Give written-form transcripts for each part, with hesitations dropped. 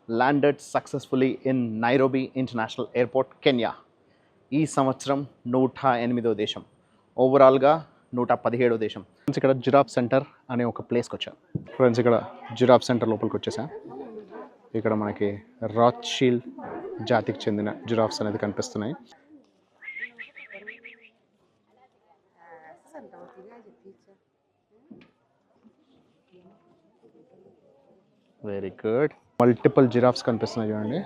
landed successfully in Nairobi International Airport, Kenya. ఈ సంవత్సరం 108వ దేశం, ఓవరాల్గా 117వ దేశం. ఫ్రెండ్స్ ఇక్కడ జిరాఫ్ సెంటర్ అనే ఒక ప్లేస్కి వచ్చాను. ఫ్రెండ్స్ ఇక్కడ జిరాఫ్ సెంటర్ లోపలికి వచ్చేసా. ఇక్కడ మనకి రాత్షీల్డ్ జాతికి చెందిన జిరాఫ్స్ అనేది కనిపిస్తున్నాయి. Very good. మల్టిపుల్ జిరాఫ్స్ కనిపిస్తున్నాయి చూడండి.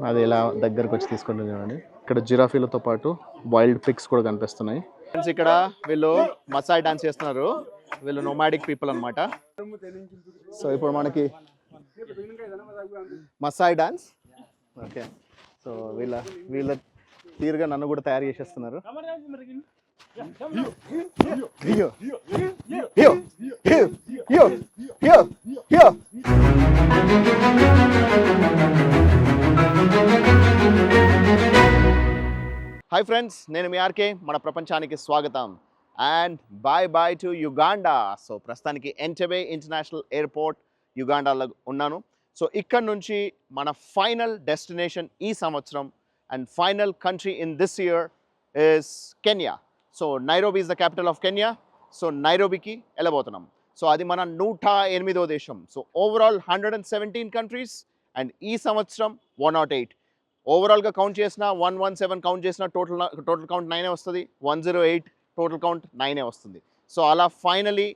అది ఎలా దగ్గరకు వచ్చి తీసుకుంటుంది చూడండి. ఇక్కడ జిరాఫీలతో పాటు వైల్డ్ పిగ్స్ కూడా కనిపిస్తున్నాయి. ఫ్రెండ్స్ ఇక్కడ వీళ్ళు మసాయ్ డాన్స్ చేస్తున్నారు. వీళ్ళు నోమాడిక్ పీపుల్ అనమాట. సో ఇప్పుడు మనకి మసాయ్ డాన్స్. ఓకే, సో వీళ్ళ తీరుగా నన్ను కూడా తయారు చేసేస్తున్నారు. హాయ్ ఫ్రెండ్స్, నేను మీ ఆర్కే. మన ప్రపంచానికి స్వాగతం and bye bye to Uganda. So ప్రస్తుతానికి ఎంటెబే ఇంటర్నేషనల్ ఎయిర్పోర్ట్ యుగాండాలో ఉన్నాను. సో ఇక్కడ నుంచి మన ఫైనల్ డెస్టినేషన్ ఈ సంవత్సరం and final country in this year is Kenya. So Nairobi is the capital of Kenya. So నైరోబీకి వెళ్ళబోతున్నాం. సో అది మన 108వ దేశం. సో ఓవరాల్ 117 కంట్రీస్ అండ్ ఈ సంవత్సరం 108. ఓవరాల్గా కౌంట్ చేసిన 117 కౌంట్ చేసిన టోటల్ కౌంట్ 9 వస్తుంది. 108 టోటల్ కౌంట్ 9 వస్తుంది. సో అలా ఫైనలీ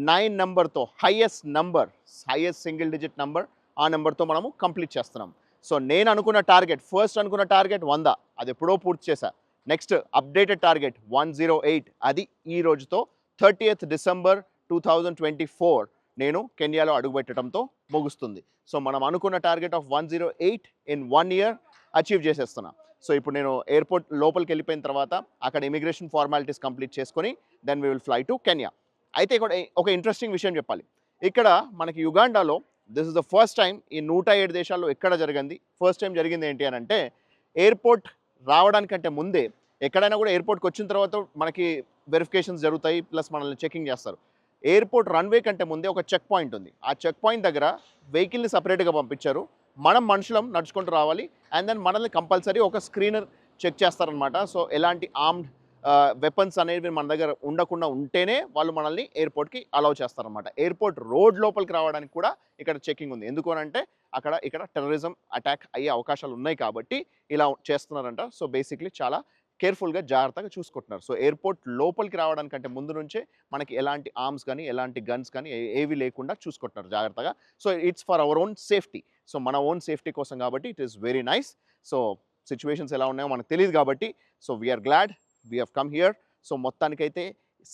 9 నెంబర్తో హైయెస్ట్ సింగిల్ డిజిట్ నెంబర్, ఆ నెంబర్తో మనము కంప్లీట్ చేస్తున్నాం. సో నేను అనుకున్న టార్గెట్, ఫస్ట్ అనుకున్న టార్గెట్ 100, అది ఎప్పుడో పూర్తి చేశా. నెక్స్ట్ అప్డేటెడ్ టార్గెట్ 108, అది ఈ రోజుతో 30th డిసెంబర్ 2024 నేను కెన్యాలో అడుగుపెట్టడంతో ముగుస్తుంది. సో మనం అనుకున్న target of 108 in 1 year achieve చేసేస్తున్నా. సో ఇప్పుడు నేను ఎయిర్పోర్ట్ లోపలికి వెళ్ళిపోయిన తర్వాత అక్కడ ఇమిగ్రేషన్ ఫార్మాలిటీస్ కంప్లీట్ చేసుకొని then we will fly to Kenya. అయితే ఇక్కడ ఒక ఇంట్రెస్టింగ్ విషయం చెప్పాలి. ఇక్కడ మనకి యుగాండాలో this is the first time, ఈ 107 దేశాల్లో ఎక్కడ జరిగింది, ఫస్ట్ టైం జరిగింది ఏంటి అని అంటే, ఎయిర్పోర్ట్ రావడానికంటే ముందే ఎక్కడైనా కూడా ఎయిర్పోర్ట్కి వచ్చిన తర్వాత మనకి వెరిఫికేషన్స్ జరుగుతాయి, ప్లస్ మనల్ని చెకింగ్ చేస్తారు. ఎయిర్పోర్ట్ రన్వే కంటే ముందే ఒక చెక్ పాయింట్ ఉంది. ఆ చెక్ పాయింట్ దగ్గర వెహికల్ని సపరేట్గా పంపించారు. మనం మనుషులం నడుచుకుంటూ రావాలి అండ్ దెన్ మనల్ని కంపల్సరీ ఒక స్క్రీనర్ చెక్ చేస్తారనమాట. సో ఎలాంటి ఆర్మ్డ్ వెపన్స్ అనేవి మన దగ్గర ఉండకుండా ఉంటేనే వాళ్ళు మనల్ని ఎయిర్పోర్ట్కి అలౌ చేస్తారనమాట. ఎయిర్పోర్ట్ రోడ్ లోపలికి రావడానికి కూడా ఇక్కడ చెకింగ్ ఉంది. ఎందుకు అంటే ఇక్కడ టెర్రరిజం అటాక్ అయ్యే అవకాశాలు ఉన్నాయి కాబట్టి ఇలా చేస్తున్నారంట. సో బేసిక్లీ చాలా కేర్ఫుల్గా జాగ్రత్తగా చూసుకుంటున్నారు. సో ఎయిర్పోర్ట్ లోపలికి రావడానికంటే ముందు నుంచే మనకి ఎలాంటి ఆర్మ్స్ కానీ ఎలాంటి గన్స్ కానీ ఏవి లేకుండా చూసుకుంటున్నారు జాగ్రత్తగా. So it's for our own safety. So మన ఓన్ సేఫ్టీ కోసం కాబట్టి it is very nice. So situations ఎలా ఉన్నాయో మనకు తెలియదు కాబట్టి so we're glad we have come here. So మొత్తానికైతే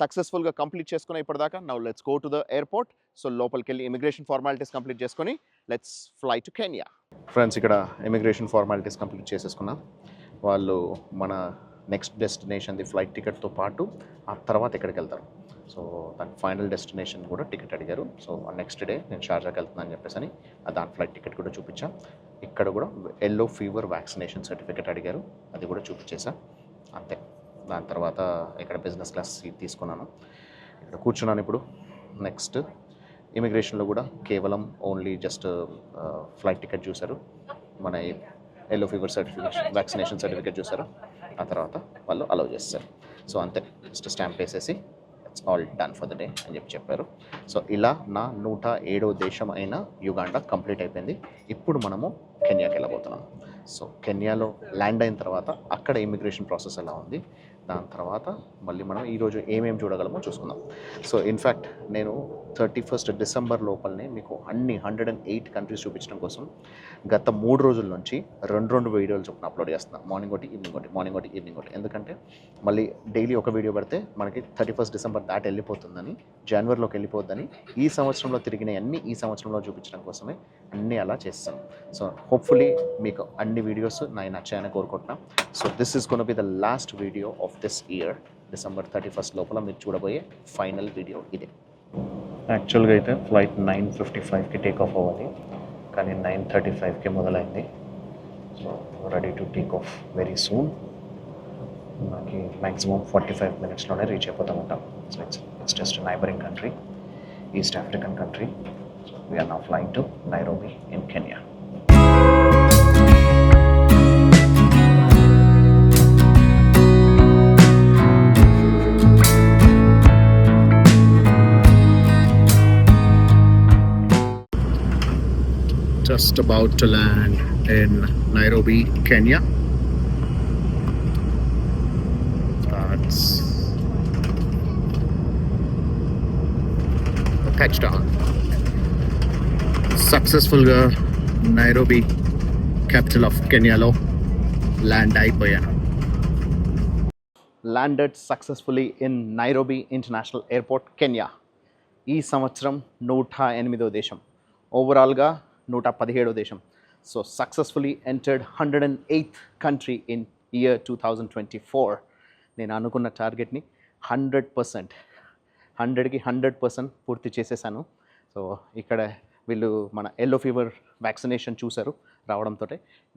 సక్సెస్ఫుల్గా కంప్లీట్ చేసుకుని ఇప్పటిదాకా. Now let's go to the airport. So లోపలికి వెళ్ళి ఇమిగ్రేషన్ ఫార్మాలిటీస్ కంప్లీట్ చేసుకొని let's fly to Kenya. Friends ఇక్కడ ఇమిగ్రేషన్ ఫార్మాలిటీస్ కంప్లీట్ చేసేసుకున్నాం. వాళ్ళు మన నెక్స్ట్ డెస్టినేషన్ది ఫ్లైట్ టికెట్తో పాటు ఆ తర్వాత ఎక్కడికి వెళ్తారు, సో దాని ఫైనల్ డెస్టినేషన్ కూడా టికెట్ అడిగారు. సో నెక్స్ట్ డే నేను షార్జాకి వెళ్తున్నాను అని చెప్పేసి దాని ఫ్లైట్ టికెట్ కూడా చూపించా. ఇక్కడ కూడా ఎల్లో ఫీవర్ వ్యాక్సినేషన్ సర్టిఫికేట్ అడిగారు, అది కూడా చూపించేసా. అంతే. దాని తర్వాత ఇక్కడ బిజినెస్ క్లాస్ సీట్ తీసుకున్నాను, ఇక్కడ కూర్చున్నాను. ఇప్పుడు నెక్స్ట్ ఇమిగ్రేషన్లో కూడా కేవలం ఓన్లీ జస్ట్ ఫ్లైట్ టికెట్ చూశారు, మన ఎల్లో ఫీవర్ వ్యాక్సినేషన్ సర్టిఫికేట్ చూశారు, ఆ తర్వాత వాళ్ళు అలౌ చేస్తారు. సో అంతే, జస్ట్ స్టాంప్ వేసేసి it's all done for the day అని చెప్పారు. సో ఇలా నా 107వ దేశం అయిన యుగాండా కంప్లీట్ అయిపోయింది. ఇప్పుడు మనము కెన్యాకి వెళ్ళబోతున్నాం. సో కెన్యాలో ల్యాండ్ అయిన తర్వాత అక్కడ ఇమిగ్రేషన్ ప్రాసెస్ ఎలా ఉంది, దాని తర్వాత మళ్ళీ మనం ఈరోజు ఏమేమి చూడగలమో చూసుకుందాం. సో ఇన్ఫ్యాక్ట్ నేను 31st డిసెంబర్ లోపలనే మీకు అన్ని 108 కంట్రీస్ చూపించడం కోసం గత 3 రోజుల నుంచి 2 వీడియోలు చొప్పున అప్లోడ్ చేస్తున్నాను. మార్నింగ్ ఒకటి, ఈవినింగ్ ఒకటి, మార్నింగ్ ఒకటి, ఈవినింగ్ ఒకటి. ఎందుకంటే మళ్ళీ డైలీ ఒక వీడియో పెడితే మనకి 31st డిసెంబర్ దాటి వెళ్ళిపోతుందని, జనవరిలోకి వెళ్ళిపోద్దని, ఈ సంవత్సరంలో తిరిగిన అన్ని ఈ సంవత్సరంలో చూపించడం కోసమే అన్నీ అలా చేస్తాను. సో హోప్ఫుల్లీ మీకు అన్ని వీడియోస్ నాకు నచ్చాయని కోరుకుంటున్నాను. So this is gonna be the last video of this year. December 31st లోపల మీరు చూడబోయే ఫైనల్ వీడియో ఇదే. యాక్చువల్గా అయితే ఫ్లైట్ 9:55కి టేక్ ఆఫ్ అవ్వాలి, కానీ 9:35కి మొదలైంది. So ready to take off very soon. మనకి మ్యాక్సిమం 45 minutesలోనే రీచ్ అయిపోతామంటాం. So it's just neighbouring country, east African country. So we are now flying to Nairobi in Kenya. Just about to land in Nairobi, Kenya. That's the touchdown. Successful Nairobi, capital of Kenya lo land అయిపోయాను. Landed successfully in Nairobi International Airport, Kenya. ఈ సంవత్సరం 108వ దేశం, ఓవరాల్గా 117వ దేశం. So successfully entered 108th country in year 2024. నేను అనుకున్న టార్గెట్ని 100%, 100కి 100% పూర్తి చేసేసాను. సో ఇక్కడ వీళ్ళు మన ఎల్లో ఫీవర్ వ్యాక్సినేషన్ చూశారు రావడంతో.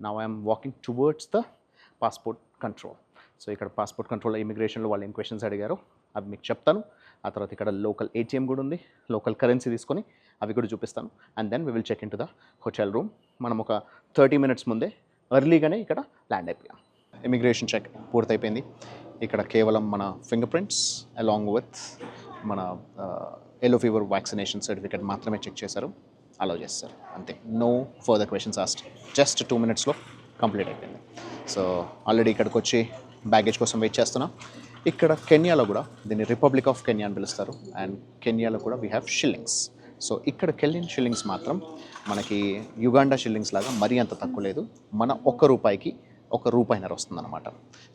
Now I'm walking towards the passport control. So ఇక్కడ పాస్పోర్ట్ కంట్రోల్ ఇమిగ్రేషన్లో వాళ్ళు ఏం క్వశ్చన్స్ అడిగారో అవి మీకు చెప్తాను. ఆ తర్వాత ఇక్కడ లోకల్ ఏటీఎం కూడా ఉంది, లోకల్ కరెన్సీ తీసుకొని అవి కూడా చూపిస్తాను. And then we will check in to the hotel room. మనం ఒక 30 minutes ముందే ఎర్లీగానే ఇక్కడ ల్యాండ్ అయిపోయాం. ఇమిగ్రేషన్ చెక్ పూర్తయిపోయింది. ఇక్కడ కేవలం మన ఫింగర్ ప్రింట్స్ అలాంగ్ విత్ మన ఎల్లో ఫీవర్ వ్యాక్సినేషన్ సర్టిఫికేట్ మాత్రమే చెక్ చేశారు, అలౌ చేస్తారు అంతే. No further questions asked. Just 2 minutesలో కంప్లీట్ అయిపోయింది. సో ఆల్రెడీ ఇక్కడికి వచ్చి బ్యాగేజ్ కోసం వెయిట్ చేస్తున్నాం. ఇక్కడ కెన్యాలో కూడా దీన్ని రిపబ్లిక్ ఆఫ్ కెన్యా అని పిలుస్తారు. అండ్ కెన్యాలో కూడా వీ హ్యావ్ షిల్లింగ్స్. సో ఇక్కడ కెన్యన్ షిల్లింగ్స్ మాత్రం మనకి యుగాండా షిల్లింగ్స్ లాగా మరీ అంత తక్కువ లేదు. మన ₹1కి ₹1.5 వస్తుందన్నమాట.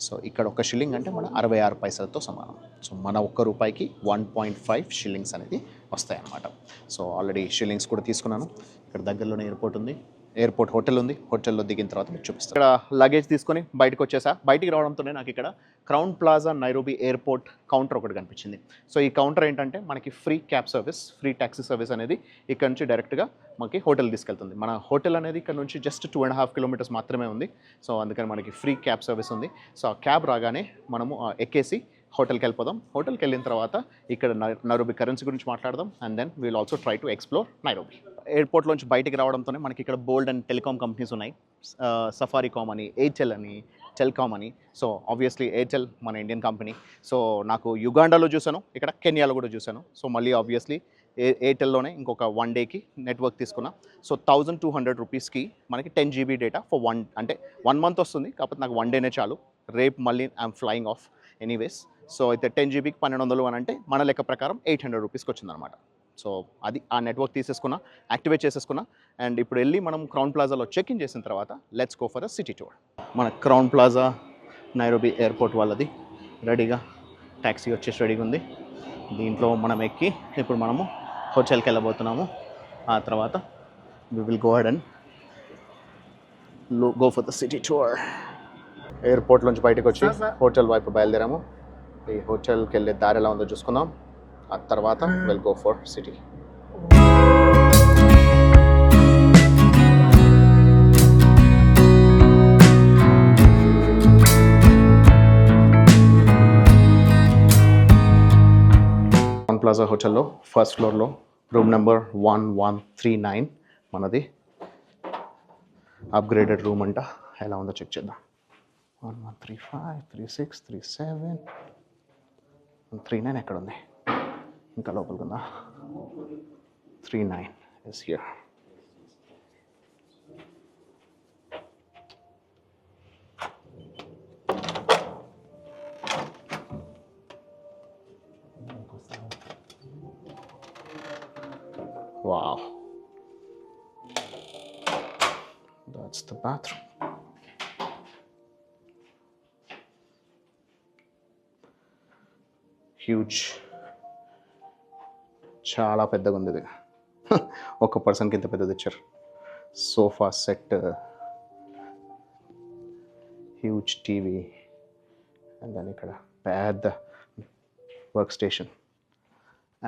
సో ఇక్కడ ఒక షిల్లింగ్ అంటే మన 66 పైసలతో సమానం. సో మన ₹1కి 1.5 షిల్లింగ్స్ అనేది వస్తాయి అన్నమాట. సో ఆల్రెడీ షిల్లింగ్స్ కూడా తీసుకున్నాను. ఇక్కడ దగ్గరలోనే ఎయిర్పోర్ట్ ఉంది, ఎయిర్పోర్ట్ హోటల్ ఉంది. హోటల్లో దిగిన తర్వాత మీకు చూపిస్తాను. ఇక్కడ లగేజ్ తీసుకొని బయటకు వచ్చేసా. బయటికి రావడంతోనే నాకు ఇక్కడ crown plaza Nairobi airport counter ఒకటి కనిపించింది. సో ఈ కౌంటర్ ఏంటంటే మనకి free cab service, free taxi service అనేది ఇక్కడ నుంచి డైరెక్ట్గా మనకి హోటల్ తీసుకెళ్తుంది. మన హోటల్ అనేది ఇక్కడ నుంచి జస్ట్ 2.5 kilometers మాత్రమే ఉంది. సో అందుకని మనకి ఫ్రీ క్యాబ్ సర్వీస్ ఉంది. సో ఆ క్యాబ్ రాగానే మనము ఎక్కేసి హోటల్కి వెళ్ళిపోదాం. హోటల్కి వెళ్ళిన తర్వాత ఇక్కడ నైరోబీ కరెన్సీ గురించి మాట్లాడదాం. And then we'll also try to explore Nairobi. ఎయిర్పోర్ట్లోంచి బయటికి రావడంతోనే మనకి ఇక్కడ బోల్డ్ అండ్ టెలికామ్ కంపెనీస్ ఉన్నాయి. సఫారీకామ్ అని, ఎయిర్టెల్ అని, టెల్కామ్ అని. సో ఆబ్వియస్లీ ఎయిర్టెల్ మన ఇండియన్ కంపెనీ. సో నాకు యుగాండాలో చూశాను, ఇక్కడ కెన్యాలో కూడా చూశాను. సో మళ్ళీ ఆబ్వియస్లీ ఎయిర్టెల్లోనే ఇంకొక 1 dayకి నెట్వర్క్ తీసుకున్నా. సో 1200 రూపీస్కి మనకి 10 GB డేటా ఫర్ 1 month వస్తుంది. కాకపోతే నాకు 1 dayనే చాలు. రేపు మళ్ళీ I'm flying of anyways. So అయితే 10 GBకి 1200 అని అంటే మన లెక్క ప్రకారం 800 రూపీస్కి వచ్చిందనమాట. సో అది ఆ నెట్వర్క్ తీసేసుకున్నా, యాక్టివేట్ చేసేసుకున్నా. అండ్ ఇప్పుడు వెళ్ళి మనం క్రౌన్ ప్లాజాలో చెక్ ఇన్ చేసిన తర్వాత let's go for a city tour. మన క్రౌన్ ప్లాజా నైరోబీ ఎయిర్పోర్ట్ వాళ్ళది రెడీగా ట్యాక్సీ వచ్చేసి రెడీగా ఉంది. దీంట్లో మనం ఎక్కి ఇప్పుడు మనము హోటల్కి వెళ్ళబోతున్నాము. ఆ తర్వాత we will go ahead and go for the city tour. Airport నుంచి బయటకు వచ్చి హోటల్ వైపు బయలుదేరాము. ఈ హోటల్కి వెళ్ళే దారి ఎలా ఉందో చూసుకుందాం. ఆ తర్వాత will go for city. Crown plaza హోటల్లో ఫస్ట్ ఫ్లోర్లో రూమ్ నెంబర్ 1139 మనది. అప్గ్రేడెడ్ రూమ్ అంట. ఎలా ఉందో చెక్ చేద్దాం. 1135, 36, 37, 39 ఎక్కడ ఉంది? ఇంకా లోపలికి ఉందా? 39 is here. Wow. That's the bathroom. Huge, చాలా పెద్దగా ఉంది ఇది. ఒక పర్సన్కి ఇంత పెద్దది ఇచ్చారు. Sofa set, huge TV, and then ఇక్కడ పెద్ద work station.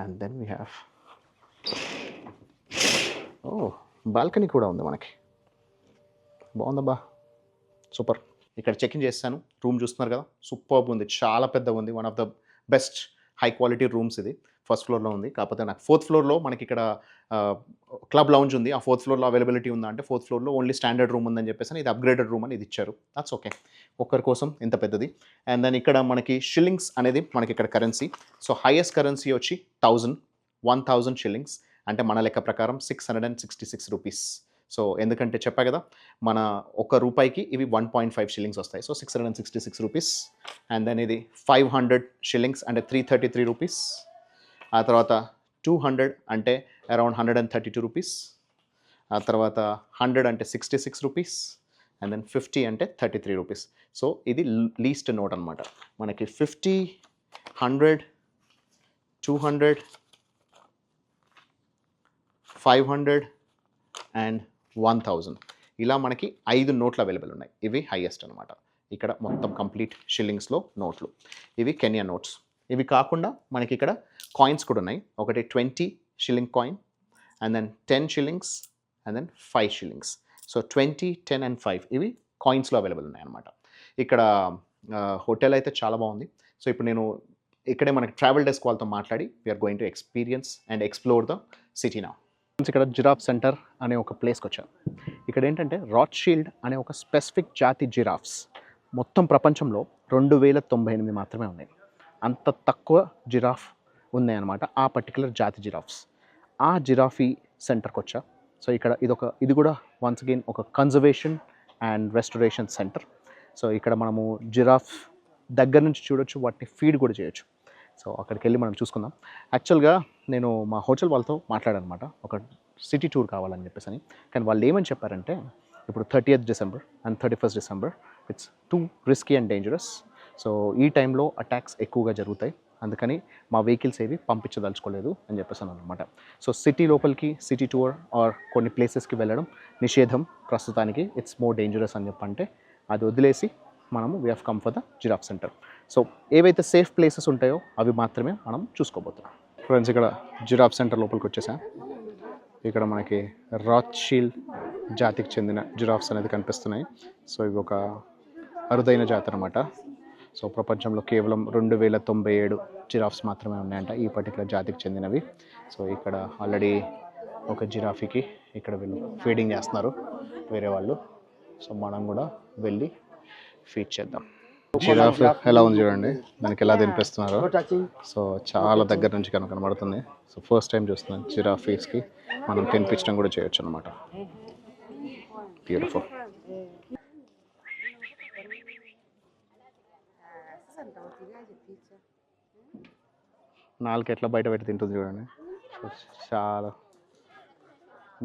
And then we have balcony కూడా ఉంది మనకి. బాగుందబ్బా, సూపర్. ఇక్కడ చెక్ ఇన్ చేస్తాను. రూమ్ చూస్తున్నారు కదా, సూపర్బ్ ఉంది, చాలా పెద్దగా ఉంది. One of the best high quality rooms ఇది. ఫస్ట్ ఫ్లోర్లో ఉంది. కాకపోతే నాకు 4th floorలో మనకి ఇక్కడ క్లబ్ లౌంజ్ ఉంది. ఆ 4th floorలో అవైలబిలిటీ ఉందా అంటే 4th floorలో ఓన్లీ స్టాండర్డ్ రూమ్ ఉందని చెప్పేసి ఇది అప్గ్రేడెడ్ రూమ్ అని ఇది ఇచ్చారు. దట్స్ ఓకే, ఒక్కరి కోసం ఇంత పెద్దది. అండ్ దెన్ ఇక్కడ మనకి షిల్లింగ్స్ అనేది మనకి ఇక్కడ కరెన్సీ. సో హైయెస్ట్ కరెన్సీ వచ్చి 1000 షిల్లింగ్స్ అంటే మన లెక్క ప్రకారం 666 రూపీస్. సో ఎందుకంటే చెప్పా కదా మన ఒక రూపాయికి ఇవి 1.5 షిల్లింగ్స్ వస్తాయి. So 666 rupees. అండ్ దెన్ ఇది 500 షిల్లింగ్స్ అంటే 333 రూపీస్. ఆ తర్వాత 200 అంటే అరౌండ్ 132 రూపీస్. ఆ తర్వాత 100 అంటే 66 రూపీస్. అండ్ దెన్ 50 అంటే 33 రూపీస్. సో ఇది లీస్ట్ నోట్ అనమాట. మనకి 50, 100, 200, 500 అండ్ 1000 ఇలా మనకి 5 నోట్లు అవైలబుల్ ఉన్నాయి. ఇవి హైయెస్ట్ అనమాట. ఇక్కడ మొత్తం కంప్లీట్ షిల్లింగ్స్లో నోట్లు. ఇవి కెన్యా నోట్స్. ఇవి కాకుండా మనకి ఇక్కడ కాయిన్స్ కూడా ఉన్నాయి. ఒకటి 20 shilling coin and then 10 shillings and then 5 shillings. So 20, 10 and 5 ఇవి కాయిన్స్లో అవైలబుల్ ఉన్నాయి అనమాట. ఇక్కడ హోటల్ అయితే చాలా బాగుంది. సో ఇప్పుడు నేను ఇక్కడే మనకి ట్రావెల్ డెస్క్ వాళ్ళతో మాట్లాడి we are going to experience and explore the city now. ఇక్కడ జిరాఫ్ సెంటర్ అనే ఒక ప్లేస్కి వచ్చాను. ఇక్కడ ఏంటంటే రాత్షీల్డ్ అనే ఒక స్పెసిఫిక్ జాతి జిరాఫ్స్ మొత్తం ప్రపంచంలో 2098 మాత్రమే ఉన్నాయి. అంత తక్కువ జిరాఫ్ ఉన్నాయన్నమాట, ఆ పర్టికులర్ జాతి జిరాఫ్స్. ఆ జిరాఫీ సెంటర్కి వచ్చా. సో ఇక్కడ ఇది కూడా వన్స్ అగైన్ ఒక conservation and restoration centre. So ఇక్కడ మనము జిరాఫ్ దగ్గర నుంచి చూడొచ్చు, వాటిని ఫీడ్ కూడా చేయొచ్చు. సో అక్కడికి వెళ్ళి మనం చూసుకుందాం. యాక్చువల్గా నేను మా హోటల్ వాళ్ళతో మాట్లాడానమాట, ఒక సిటీ టూర్ కావాలని చెప్పేసి అని. కానీ వాళ్ళు ఏమని చెప్పారంటే ఇప్పుడు 30th December and 31st December it's two risky and dangerous. So ఈ టైంలో అటాక్స్ ఎక్కువగా జరుగుతాయి, అందుకని మా వెహికల్స్ ఏవి పంపించదలుచుకోలేదు అని చెప్పేసాను అనమాట. సో సిటీ లోపలికి సిటీ టూర్ ఆర్ కొన్ని ప్లేసెస్కి వెళ్ళడం నిషేధం ప్రస్తుతానికి. ఇట్స్ మోర్ డేంజరస్ అని చెప్పంటే అది వదిలేసి మనము we have come for the giraffe centre. So ఏవైతే సేఫ్ ప్లేసెస్ ఉంటాయో అవి మాత్రమే మనం చూసుకోబోతున్నాం. ఫ్రెండ్స్ ఇక్కడ జిరాఫ్ సెంటర్ లోపలికి వచ్చేసాం. ఇక్కడ మనకి రాత్షీల్డ్ జాతికి చెందిన జిరాఫ్స్ అనేది కనిపిస్తున్నాయి. సో ఇవి ఒక అరుదైన జాతి అనమాట. సో ప్రపంచంలో కేవలం 2097 జిరాఫ్స్ మాత్రమే ఉన్నాయంట ఈ పర్టికులర్ జాతికి చెందినవి. సో ఇక్కడ ఆల్రెడీ ఒక జిరాఫీకి ఇక్కడ వీళ్ళు ఫీడింగ్ చేస్తున్నారు వేరే వాళ్ళు. సో మనం కూడా వెళ్ళి ఫీడ్ చేద్దాం. జిరాఫ్ ఎలా ఉంది చూడండి, దానికి ఎలా తినిపిస్తున్నారు. సో చాలా దగ్గర నుంచి కనబడుతుంది. సో ఫస్ట్ టైం చూస్తున్నాను జిరాఫీస్కి మనం తినిపించడం కూడా చేయొచ్చు అనమాట. బ్యూటిఫుల్. నాలుగు ఎట్లా బయట పెట్టి తింటుంది చూడండి, చాలా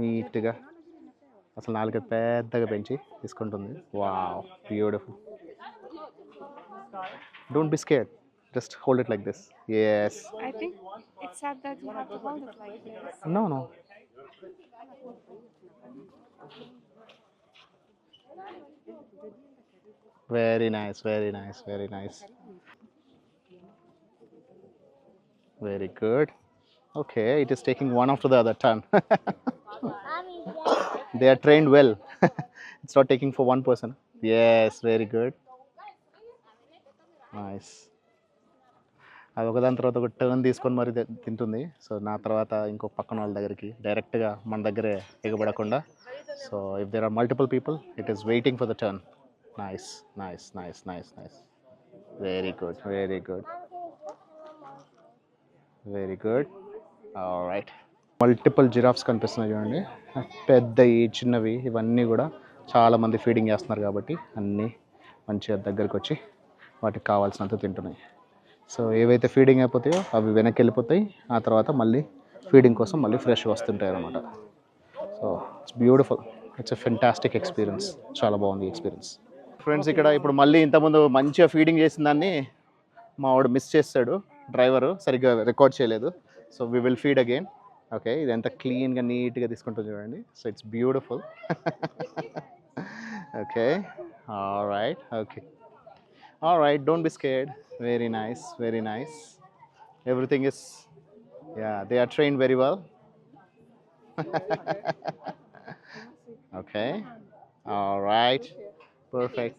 నీట్గా. అసలు నాలుగు పెద్దగా పెంచి తీసుకుంటుంది. Wow, beautiful. Don't be scared. Just hold it like this. Yes. I think it's sad that you have to hold it like this. No, no. Very nice, very nice, very nice. Very good. Okay, it is taking one after the other turn. They are trained well. It's not taking for one person. Yes, very good. Nice. అది ఒకదాని తర్వాత ఒక turn తీసుకొని మరి తింటుంది. So నా తర్వాత ఇంకో పక్కన వాళ్ళ దగ్గరికి డైరెక్ట్గా మన దగ్గరే ఎగబడకుండా. So if there are multiple people it is waiting for the turn. Nice nice nice nice nice. Very good, very good, very good. Alright. Multiple giraffes కనిపిస్తున్నాయి చూడండి, పెద్దవి చిన్నవి ఇవన్నీ కూడా చాలామంది ఫీడింగ్ చేస్తున్నారు కాబట్టి అన్నీ మంచిగా దగ్గరికి వచ్చి వాటికి కావాల్సినంత తింటున్నాయి. సో ఏవైతే ఫీడింగ్ అయిపోతాయో అవి వెనక్కి వెళ్ళిపోతాయి. ఆ తర్వాత మళ్ళీ ఫీడింగ్ కోసం మళ్ళీ ఫ్రెష్ వస్తుంటాయి అన్నమాట. So it's beautiful. It's a fantastic experience. చాలా బాగుంది ఎక్స్పీరియన్స్. ఫ్రెండ్స్ ఇక్కడ ఇప్పుడు మళ్ళీ ఇంతకుముందు మంచిగా ఫీడింగ్ చేసిన దాన్ని మా వాడు మిస్ చేస్తాడు, డ్రైవరు సరిగ్గా రికార్డ్ చేయలేదు. So we will feed again. Okay, ఇది ఎంత క్లీన్గా నీట్గా తీసుకుంటుంది చూడండి. So it's beautiful. Okay, alright. Okay, all right, don't be scared. Very nice, very nice. Everything is, yeah, they are trained very well. Okay, all right, perfect,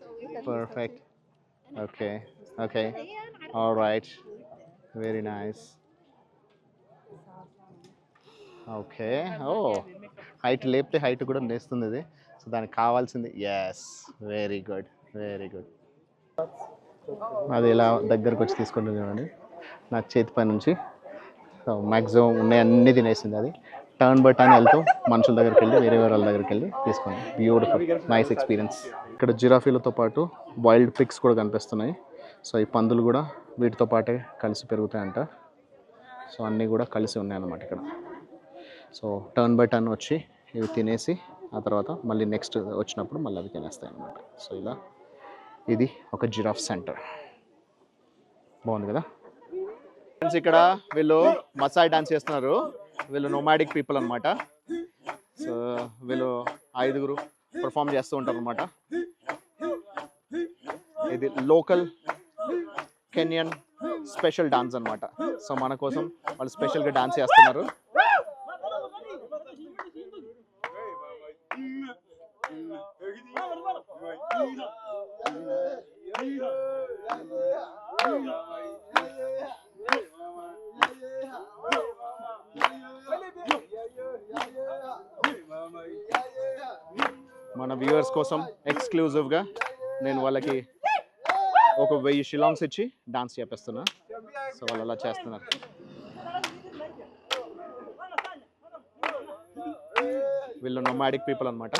perfect. Okay, okay, all right, very nice. Okay. ఓ height లేపితే height కూడా నేస్తుంది ఇది. So దానికి కావాల్సింది. Yes, very good, very good. అది ఇలా దగ్గరకు వచ్చి తీసుకుంటుంది చూడండి నా చేతి పై నుంచి. సో మ్యాక్సిమం ఉన్నాయి అన్నీ తినేసింది అది. టర్న్ బై టర్న్ వెళ్తూ మనుషుల దగ్గరికి వెళ్ళి వేరే వాళ్ళ దగ్గరికి వెళ్ళి తీసుకున్నాం. Beautiful nice experience. ఇక్కడ జిరాఫీలతో పాటు వైల్డ్ పిగ్స్ కూడా కనిపిస్తున్నాయి. సో ఈ పందులు కూడా వీటితో పాటే కలిసి పెరుగుతాయంట. సో అన్నీ కూడా కలిసి ఉన్నాయన్నమాట ఇక్కడ. సో టర్న్ బై టర్న్ వచ్చి ఇవి తినేసి ఆ తర్వాత మళ్ళీ నెక్స్ట్ వచ్చినప్పుడు మళ్ళీ అవి తినేస్తాయి అన్నమాట. సో ఇలా ఇది ఒక జిరాఫ్ సెంటర్. బాగుంది కదా ఫ్రెండ్స్. ఇక్కడ వీళ్ళు మసాయి డాన్స్ చేస్తున్నారు. వీళ్ళు నోమాడిక్ పీపుల్ అనమాట. సో వీళ్ళు 5 పర్ఫామ్ చేస్తూ ఉంటారు అనమాట. ఇది లోకల్ కెన్యన్ స్పెషల్ డాన్స్ అనమాట. సో మన కోసం వాళ్ళు స్పెషల్గా డాన్స్ చేస్తున్నారు. మన వ్యూవర్స్ కోసం ఎక్స్క్లూజివ్గా నేను వాళ్ళకి ఒక 1000 షిలాంగ్స్ ఇచ్చి డాన్స్ చేపిస్తున్నా. సో వాళ్ళు అలా చేస్తున్నారు. వీళ్ళు నొమాడిక్ పీపుల్ అనమాట.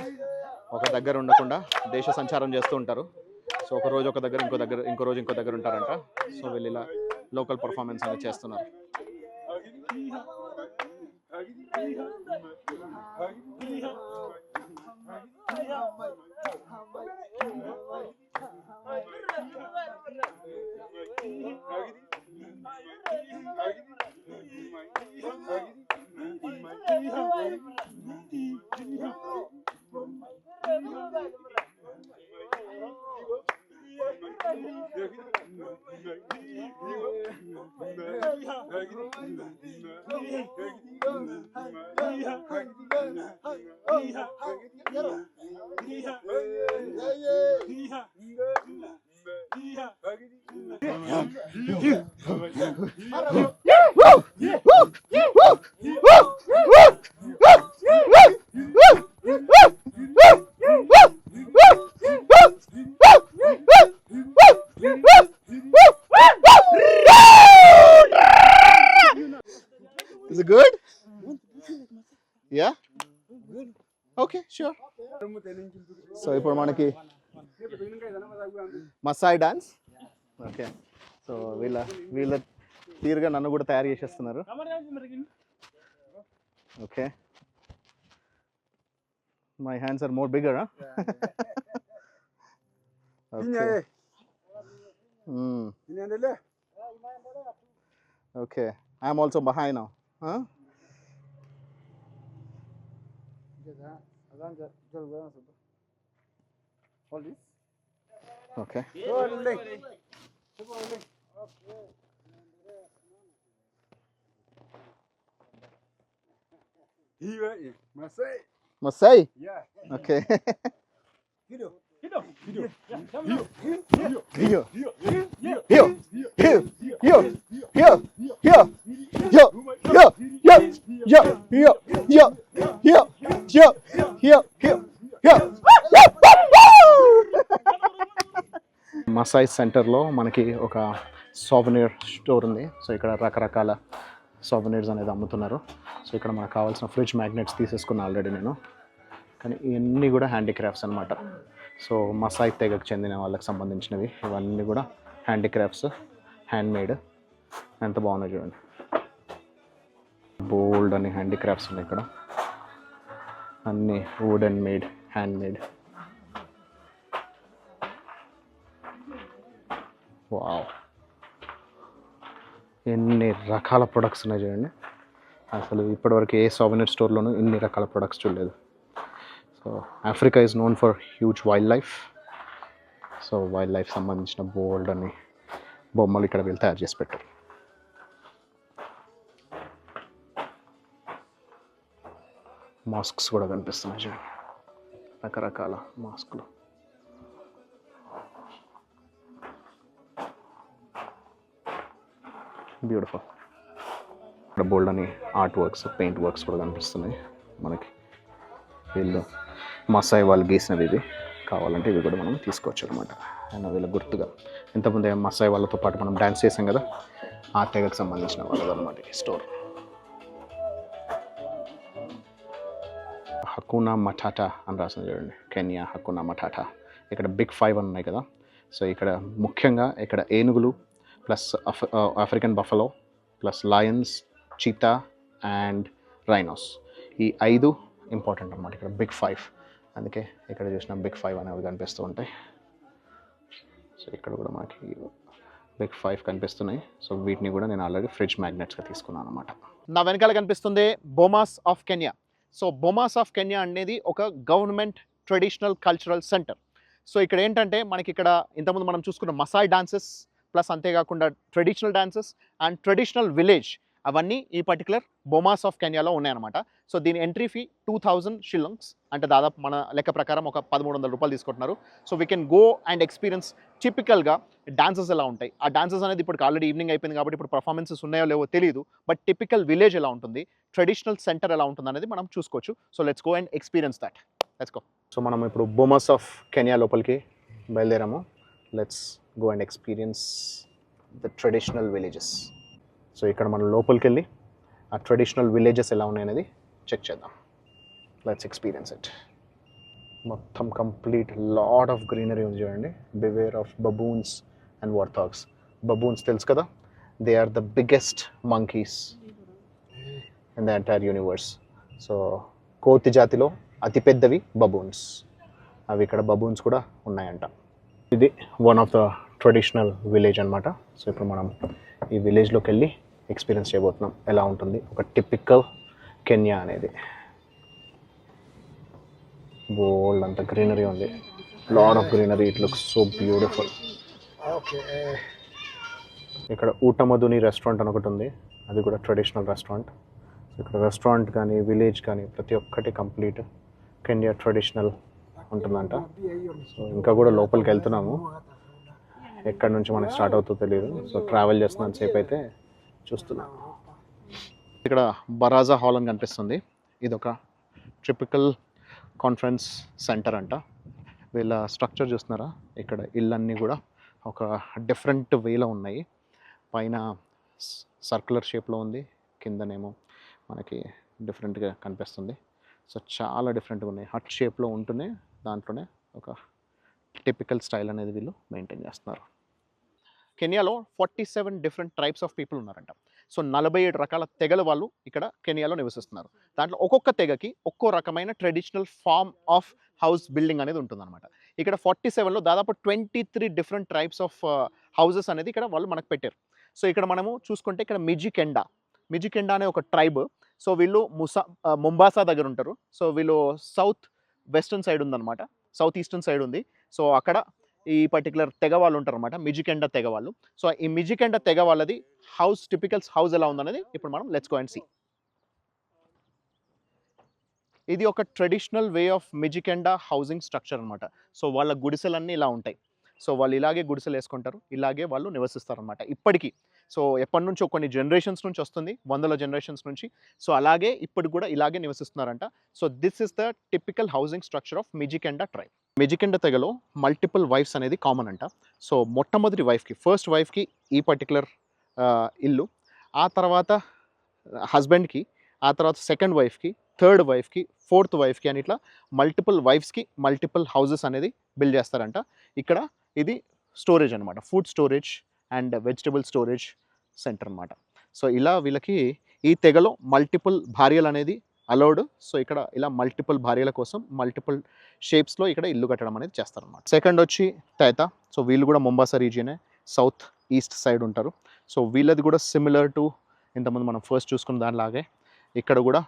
ఒక దగ్గర ఉండకుండా దేశ సంచారం చేస్తూ ఉంటారు. సో ఒక రోజు ఒక దగ్గర, ఇంకో రోజు ఇంకో దగ్గర ఉంటారంట. సో వీళ్ళు ఇలా లోకల్ పర్ఫార్మెన్స్ అనేది చేస్తున్నారు. Is it good? Yeah? Okay, sure. So ఇప్పుడు మనకి మసాయి డాన్స్. ఓకే. సో వీళ్ళ తీరుగా నన్ను కూడా తయారు చేసేస్తున్నారు. Okay. My hands are more bigger, huh? Okay. Okay. I'm also behind now. Huh? Okay. Masai? Yeah. Okay. Here. Maasai సెంటర్లో మనకి ఒక సోవెనీర్ స్టోర్ ఉంది. సో ఇక్కడ రకరకాల సోవెనీర్స్ అనేది అమ్ముతున్నారు. సో ఇక్కడ మనకు కావాల్సిన ఫ్రిడ్జ్ మ్యాగ్నెట్స్ తీసేసుకున్నా ఆల్రెడీ నేను. కానీ ఇవన్నీ కూడా హ్యాండీక్రాఫ్ట్స్ అనమాట. సో మసాయి తెగకు చెందిన వాళ్ళకి సంబంధించినవి ఇవన్నీ కూడా హ్యాండీక్రాఫ్ట్స్, హ్యాండ్మేడ్. ఎంత బాగున్నాయి చూడండి. బోల్డ్ అని హ్యాండీక్రాఫ్ట్స్ ఉన్నాయి ఇక్కడ. అన్నీ wood and made, handmade. Wow, ఎన్ని రకాల ప్రొడక్ట్స్ ఉన్నాయి చూడండి. అసలు ఇప్పటివరకు ఏ సోవెనీర్ స్టోర్లోనూ ఇన్ని రకాల ప్రొడక్ట్స్ చూడలేదు. So Africa is known for huge wild life. So wild life సంబంధించిన బోల్డ్ అని బొమ్మలు ఇక్కడ వీళ్ళు తయారు చేసి పెట్టారు. మాస్క్స్ కూడా కనిపిస్తున్నాయి చూడండి, రకరకాల మాస్కులు. బ్యూటిఫుల్. ఇక్కడ బోల్డ్ అని ఆర్ట్ వర్క్స్, పెయింట్ వర్క్స్ కూడా కనిపిస్తున్నాయి మనకి. వీళ్ళు మసాయి వాళ్ళు గీసినవి ఇవి. కావాలంటే ఇవి కూడా మనం తీసుకోవచ్చు అనమాట. అండ్ వీళ్ళ గుర్తుగా ఇంతకుముందే మసాయి వాళ్ళతో పాటు మనం డ్యాన్స్ చేసాం కదా, ఆ తెగకు సంబంధించిన వాళ్ళది అనమాట ఈ స్టోర్. హకునా మటాటా అని రాసింది చూడండి, కెన్యా హకునా మటాటా. ఇక్కడ బిగ్ 5 అని ఉన్నాయి కదా. సో ఇక్కడ ముఖ్యంగా ఇక్కడ ఏనుగులు plus African బఫలో plus Lions, cheetah and rhinos, ఈ 5 ఇంపార్టెంట్ అన్నమాట ఇక్కడ బిగ్ 5. అందుకే ఇక్కడ చూసిన బిగ్ 5 అనేవి కనిపిస్తూ ఉంటాయి. సో ఇక్కడ కూడా మనకి బిగ్ 5 కనిపిస్తున్నాయి. సో వీటిని కూడా నేను ఆల్రెడీ ఫ్రిడ్జ్ మ్యాగ్నెట్స్గా తీసుకున్నాను అనమాట. నా వెనకాల కనిపిస్తుంది Bomas of Kenya. So Bomas of Kenya అనేది ఒక government traditional cultural centre. So ఇక్కడ ఏంటంటే మనకి ఇక్కడ ఇంతకుముందు మనం చూసుకున్న మసాయ్ డాన్సెస్ ప్లస్ అంతేకాకుండా traditional dances and traditional village అవన్నీ ఈ పర్టికులర్ బొమాస్ ఆఫ్ కెన్యాలో ఉన్నాయన్నమాట. సో దీని ఎంట్రీ ఫీ 2000 షిల్లింగ్స్, అంటే దాదాపు మన లెక్క ప్రకారం ఒక 1300 రూపాయలు తీసుకుంటున్నారు. So we can go and experience టిపికల్గా డాన్సెస్ ఎలా ఉంటాయి. ఆ డాన్సెస్ అనేది ఇప్పుడు ఆల్రెడీ ఈవినింగ్ అయిపోయింది కాబట్టి ఇప్పుడు పర్ఫార్మెన్సెస్ ఉన్నాయో లేవో తెలియదు, బట్ టిపికల్ విలేజ్ ఎలా ఉంటుంది, ట్రెడిషనల్ సెంటర్ ఎలా ఉంటుంది అనేది మనం చూసుకోవచ్చు. So let's go and experience that. Let's go. So మనం ఇప్పుడు బొమాస్ ఆఫ్ కెన్యా లోపలికి బయలుదేరాము. Let's go and experience the traditional villages. So ఇక్కడ మనం లోపలికి వెళ్ళి ఆ ట్రెడిషనల్ విలేజెస్ ఎలా ఉన్నాయనేది చెక్ చేద్దాం. Let's experience it. మొత్తం కంప్లీట్ లాట్ ఆఫ్ గ్రీనరీ ఉంది చూడండి. Beware of baboons and warthogs. Baboons తెలుసు కదా, they are the biggest monkeys in the entire universe. So కోతి జాతిలో అతిపెద్దవి బబూన్స్. అవి ఇక్కడ బబూన్స్ కూడా ఉన్నాయంట. ఇది one of the traditional village అనమాట. సో ఇప్పుడు మనం ఈ విలేజ్లోకి వెళ్ళి ఎక్స్పీరియన్స్ చేయబోతున్నాం ఎలా ఉంటుంది ఒక టిపికల్ కెన్యా అనేది. బోల్డ్ అంత గ్రీనరీ ఉంది, lot of greenery. It looks so beautiful. ఇక్కడ ఊటమధుని రెస్టారెంట్ అని ఒకటి ఉంది, అది కూడా ట్రెడిషనల్ రెస్టారెంట్. ఇక్కడ రెస్టారెంట్ కానీ విలేజ్ కానీ ప్రతి ఒక్కటి కంప్లీట్ కెన్యా ట్రెడిషనల్ ఉంటుందంట. సో ఇంకా కూడా లోపలికి వెళ్తున్నాము, ఎక్కడి నుంచి మనకి స్టార్ట్ అవుతుందో తెలియదు. సో ట్రావెల్ చేస్తున్నంత సేపు అయితే చూస్తున్నాను. ఇక్కడ బరాజా హాల్ అని కనిపిస్తుంది. ఇది ఒక ట్రిపికల్ కాన్ఫరెన్స్ సెంటర్ అంట. వీళ్ళ స్ట్రక్చర్ చూస్తున్నారా, ఇక్కడ ఇళ్ళన్నీ కూడా ఒక డిఫరెంట్ వేలో ఉన్నాయి. పైన సర్క్యులర్ షేప్లో ఉంది, కిందనేమో మనకి డిఫరెంట్గా కనిపిస్తుంది. సో చాలా డిఫరెంట్గా ఉన్నాయి. హట్ షేప్లో ఉంటూనే దాంట్లోనే ఒక టిపికల్ స్టైల్ అనేది వీళ్ళు మెయింటైన్ చేస్తున్నారు. కెన్యాలో 47 డిఫరెంట్ ట్రైబ్స్ ఆఫ్ పీపుల్ ఉన్నారంట. సో 47 రకాల తెగల వాళ్ళు ఇక్కడ కెన్యాలో నివసిస్తున్నారు. దాంట్లో ఒక్కొక్క తెగకి ఒక్కో రకమైన traditional form of house building అనేది ఉంటుందన్నమాట. ఇక్కడ 47లో దాదాపు 23 డిఫరెంట్ ట్రైబ్స్ ఆఫ్ హౌసెస్ అనేది ఇక్కడ వాళ్ళు మనకు పెట్టారు. సో ఇక్కడ మనము చూసుకుంటే ఇక్కడ మిజికెండా అనే ఒక ట్రైబ్. సో వీళ్ళు ముంబాసా దగ్గర ఉంటారు. సో వీళ్ళు సౌత్ వెస్టర్న్ సైడ్ ఉందన్నమాట, సౌత్ ఈస్టర్న్ సైడ్ ఉంది. సో అక్కడ ఈ పర్టికులర్ తెగ వాళ్ళు ఉంటారు అనమాట, మిజికెండా తెగ వాళ్ళు. సో ఈ మిజికెండా తెగ వాళ్ళది హౌస్, టిపికల్స్ హౌస్ ఎలా ఉందనేది ఇప్పుడు మనం లెట్స్ గో అండ్ సీ. ఇది ఒక traditional way of Mijikenda housing structure అనమాట. సో వాళ్ళ గుడిసెలన్నీ ఇలా ఉంటాయి. సో వాళ్ళు ఇలాగే గుడిసెలు వేసుకుంటారు, ఇలాగే వాళ్ళు నివసిస్తారు అనమాట ఇప్పటికీ. సో ఎప్పటి నుంచో కొన్ని జనరేషన్స్ నుంచి వస్తుంది, వందల జనరేషన్స్ నుంచి. సో అలాగే ఇప్పుడు కూడా ఇలాగే నివసిస్తున్నారంట. So this is the typical housing structure of Mijikenda tribe. Mijikenda తెగలో మల్టిపుల్ వైఫ్స్ అనేది కామన్ అంట. సో మొట్టమొదటి వైఫ్కి, ఫస్ట్ వైఫ్కి ఈ పర్టికులర్ ఇల్లు, ఆ తర్వాత హస్బెండ్కి, ఆ తర్వాత సెకండ్ వైఫ్కి, థర్డ్ వైఫ్కి, ఫోర్త్ వైఫ్కి అని ఇట్లా మల్టిపుల్ వైఫ్స్కి మల్టిపుల్ హౌసెస్ అనేది బిల్డ్ చేస్తారంట. ఇక్కడ ఇది స్టోరేజ్ అనమాట, food storage and vegetable storage centre అనమాట. సో ఇలా వీళ్ళకి ఈ తెగలో మల్టిపుల్ భార్యలు అనేది అలౌడ్. సో ఇక్కడ ఇలా మల్టిపుల్ భార్యల కోసం మల్టిపుల్ షేప్స్లో ఇక్కడ ఇల్లు కట్టడం అనేది చేస్తారనమాట. సెకండ్ వచ్చి తైతా. సో వీళ్ళు కూడా ముంబాసా రీజియనే, సౌత్ ఈస్ట్ సైడ్ ఉంటారు. సో వీళ్ళది కూడా సిమిలర్ టు ఇంతకుముందు మనం ఫస్ట్ చూసుకున్న దానిలాగే ఇక్కడ కూడా